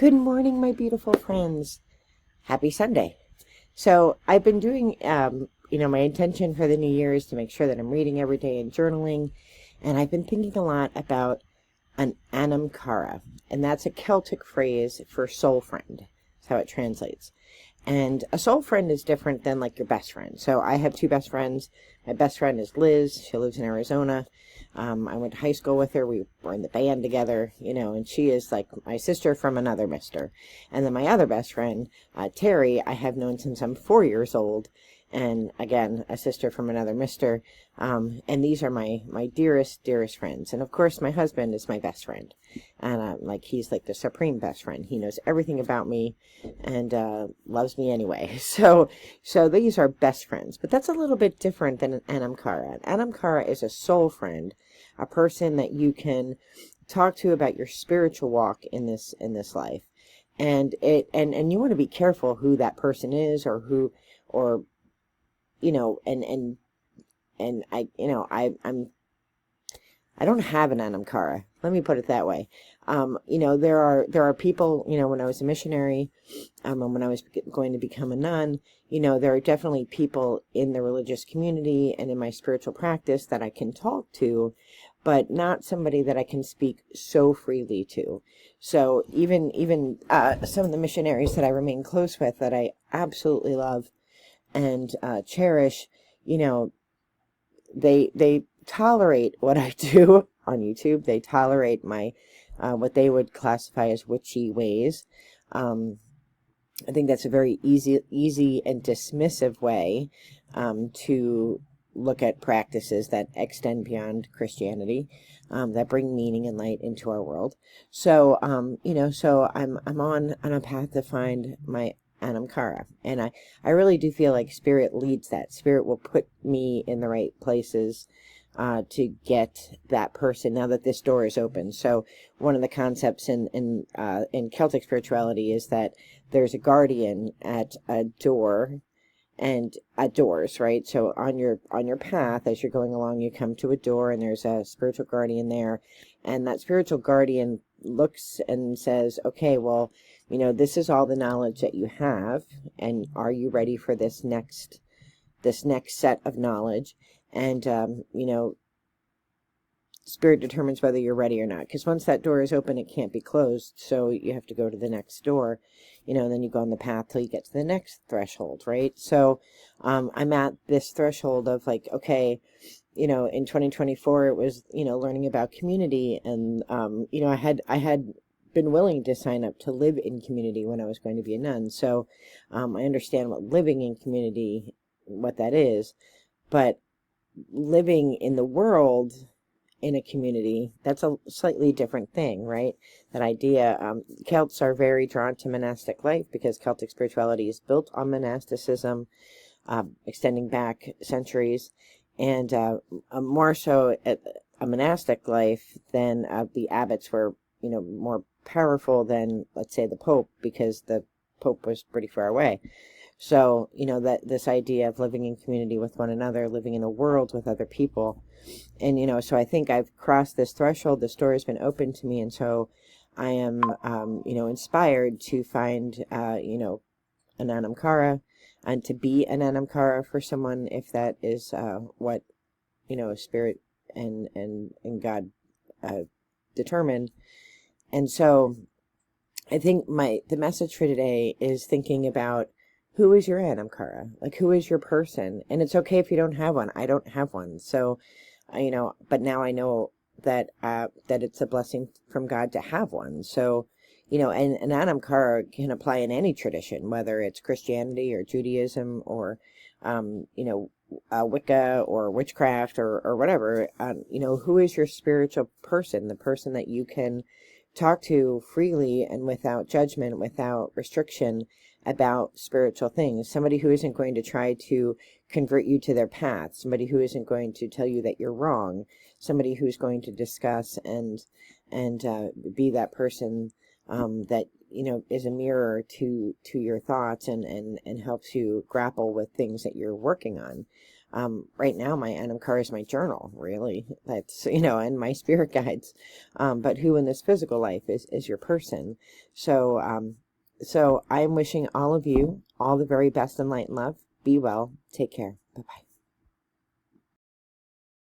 Good morning, my beautiful friends. Happy Sunday. So I've been doing, my intention for the new year is to make sure that I'm reading every day and journaling. And I've been thinking a lot about an Anam Cara. And that's a Celtic phrase for soul friend. That's how it translates. And a soul friend is different than like your best friend. So I have two best friends. My best friend is Liz. She lives in Arizona. I went to high school with her. We were in the band together, and she is like my sister from another mister. And then my other best friend, Terry, I have known since I'm 4 years old. And again, a sister from another mister. And these are my dearest, dearest friends. And of course, my husband is my best friend. And he's like the supreme best friend. He knows everything about me and loves me anyway. So these are best friends. But that's a little bit different than an Anam Cara. An Anam Cara is a soul friend, a person that you can talk to about your spiritual walk in this life. And you want to be careful who that person is or I don't have an Anam Cara. Let me put it that way. There are people, when I was a missionary, and when I was going to become a nun, there are definitely people in the religious community and in my spiritual practice that I can talk to, but not somebody that I can speak so freely to. So even some of the missionaries that I remain close with that I absolutely love and cherish, they tolerate what I do on YouTube. They tolerate my what they would classify as witchy ways. I think that's a very easy and dismissive way to look at practices that extend beyond Christianity, that bring meaning and light into our world. So so I'm on a path to find my Anam Cara, and I really do feel like Spirit leads that. Spirit will put me in the right places to get that person now that this door is open. So one of the concepts in Celtic spirituality is that there's a guardian at a door and at doors, right? So on your path as you're going along, you come to a door and there's a spiritual guardian there, and that spiritual guardian looks and says, okay, well, this is all the knowledge that you have, and are you ready for this next set of knowledge? And Spirit determines whether you're ready or not, because once that door is open, it can't be closed, so you have to go to the next door, and then you go on the path till you get to the next threshold, right? So I'm at this threshold of like, okay, in 2024 it was learning about community, and I had been willing to sign up to live in community when I was going to be a nun, so I understand what living in community, what that is, but living in the world in a community, that's a slightly different thing, right? That idea, Celts are very drawn to monastic life because Celtic spirituality is built on monasticism, extending back centuries, and more so a monastic life than the abbots were, more powerful than, let's say, the Pope, because the Pope was pretty far away. So, that this idea of living in community with one another, living in a world with other people. And, so I think I've crossed this threshold. The door has been opened to me. And so I am, inspired to find, an Anam Cara, and to be an Anam Cara for someone, if that is what, Spirit and God determine. And so I think the message for today is thinking about, who is your Anam Cara? Like, who is your person? And it's okay if you don't have one. I don't have one. So, but now I know that that it's a blessing from God to have one. So, and an Anam Cara can apply in any tradition, whether it's Christianity or Judaism or, Wicca or witchcraft or whatever. Who is your spiritual person? The person that you can talk to freely and without judgment, without restriction about spiritual things. Somebody who isn't going to try to convert you to their path. Somebody who isn't going to tell you that you're wrong. Somebody who's going to discuss and be that person that is a mirror to your thoughts and helps you grapple with things that you're working on. Right now, my Anam Cara is my journal, really. That's, you know, and my spirit guides. But who in this physical life is your person. So, so I'm wishing all of you all the very best in light and love. Be well. Take care. Bye-bye.